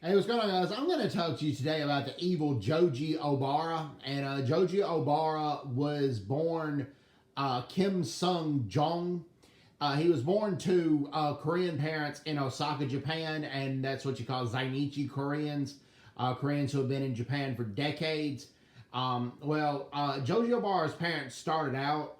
Hey, what's going on, guys? I'm going to talk to you today about the evil Joji Obara. And Joji Obara was born Kim Sung Jong. He was born to Korean parents in Osaka, Japan, and that's what you call Zainichi Koreans, Koreans who have been in Japan for decades. Joji Obara's parents started out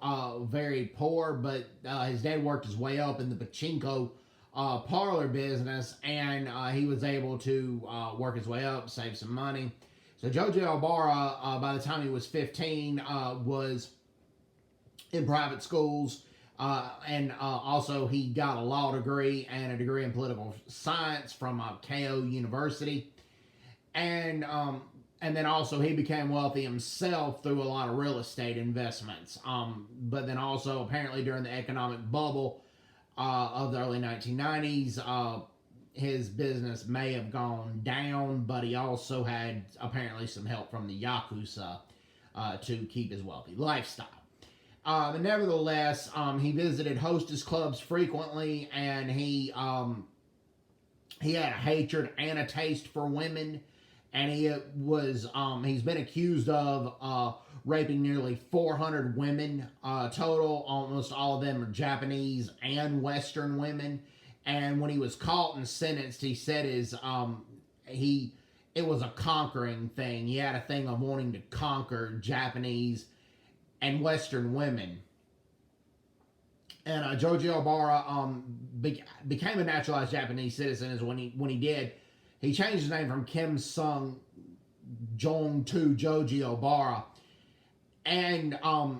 very poor, but his dad worked his way up in the pachinko parlor business, and he was able to work his way up, save some money. So Joji Obara, by the time he was 15, was in private schools, and also he got a law degree and a degree in political science from Keio University, and then also he became wealthy himself through a lot of real estate investments. But then also apparently during the economic bubble of the early 1990s, his business may have gone down, but he also had apparently some help from the Yakuza to keep his wealthy lifestyle. But nevertheless, he visited hostess clubs frequently, and he had a hatred and a taste for women, and he's been accused of raping nearly 400 women total. Almost all of them are Japanese and Western women. And when he was caught and sentenced, he said it was a conquering thing. He had a thing of wanting to conquer Japanese and Western women. And Joji Obara became a naturalized Japanese citizen. Is when he did, he changed his name from Kim Sung Jong to Joji Obara. And and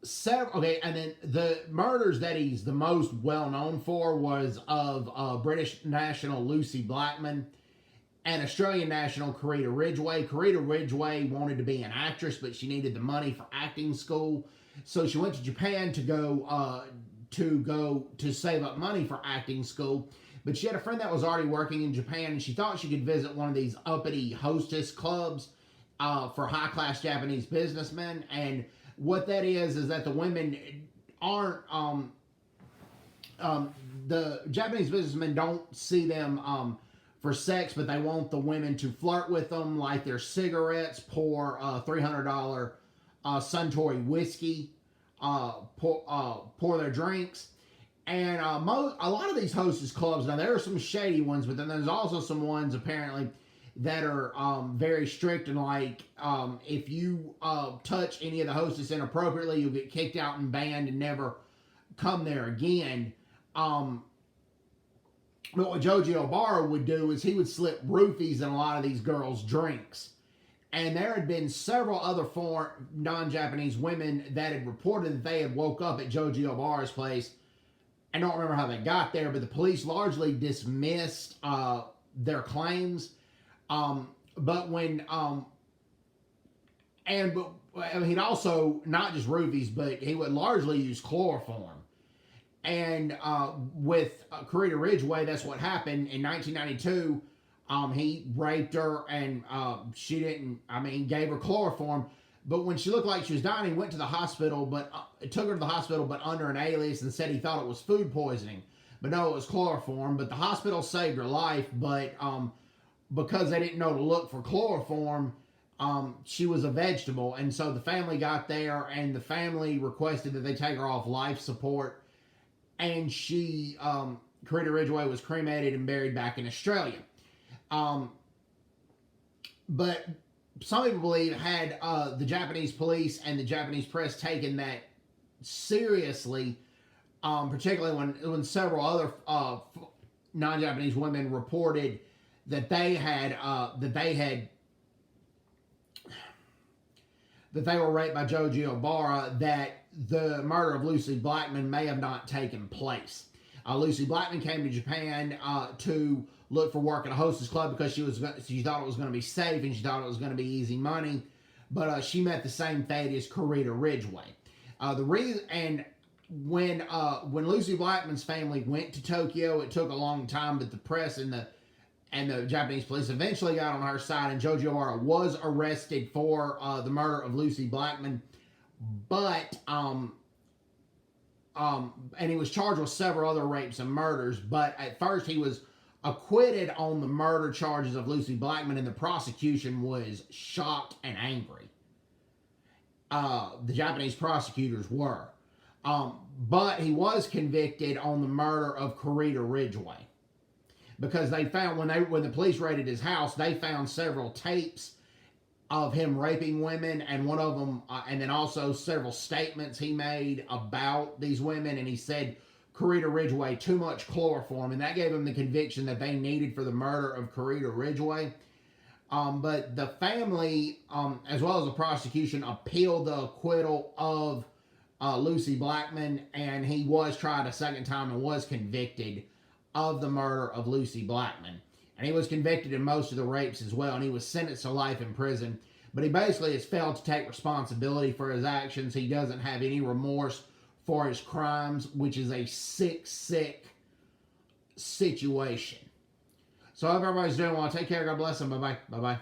then the murders that he's the most well known for was of British national Lucy Blackman and Australian national Carita Ridgway. Carita Ridgway wanted to be an actress, but she needed the money for acting school, so she went to Japan to go to save up money for acting school. But she had a friend that was already working in Japan, and she thought she could visit one of these uppity hostess clubs for high-class Japanese businessmen. And what that is that the women aren't, the Japanese businessmen don't see them for sex, but they want the women to flirt with them, like their cigarettes, pour $300 Suntory whiskey, pour their drinks. And a lot of these hostess clubs, now there are some shady ones, but then there's also some ones apparently that are very strict, and like if you touch any of the hostess inappropriately, you'll get kicked out and banned and never come there again. But what Joji Obara would do is he would slip roofies in a lot of these girls' drinks. And there had been several other non-Japanese women that had reported that they had woke up at Joji Obara's place. I don't remember how they got there, but the police largely dismissed their claims. But he'd also, not just roofies, but he would largely use chloroform. And with Carita Ridgway, that's what happened. In 1992, he raped her, and she didn't, gave her chloroform. But when she looked like she was dying, he went to the hospital, but took her to the hospital, but under an alias, and said he thought it was food poisoning. But no, it was chloroform. But the hospital saved her life, but because they didn't know to look for chloroform, she was a vegetable. And so the family got there, and the family requested that they take her off life support. And she, Carita Ridgway, was cremated and buried back in Australia. But some people believe had the Japanese police and the Japanese press taken that seriously, particularly when several other non-Japanese women reported that they were raped by Joji Obara, that the murder of Lucy Blackman may have not taken place. Lucy Blackman came to Japan to look for work at a hostess club because she thought it was going to be safe, and she thought it was going to be easy money. But she met the same fate as Carita Ridgway. When Lucy Blackman's family went to Tokyo, it took a long time, but the press and the Japanese police eventually got on her side, and Joji Obara was arrested for the murder of Lucy Blackman. But and he was charged with several other rapes and murders. But at first he was acquitted on the murder charges of Lucy Blackman, and the prosecution was shocked and angry. The Japanese prosecutors were. But he was convicted on the murder of Corita Ridgway, because they found, when the police raided his house, they found several tapes of him raping women, and one of them, and then also several statements he made about these women, and he said Corita Ridgway too much chloroform, and that gave him the conviction that they needed for the murder of Corita Ridgway. But the family, as well as the prosecution, appealed the acquittal of Lucy Blackman, and he was tried a second time and was convicted of the murder of Lucy Blackman. And he was convicted in most of the rapes as well, and he was sentenced to life in prison. But he basically has failed to take responsibility for his actions. He doesn't have any remorse for his crimes, which is a sick situation. So I hope everybody's doing well. Take care. God bless them. Bye-bye. Bye-bye.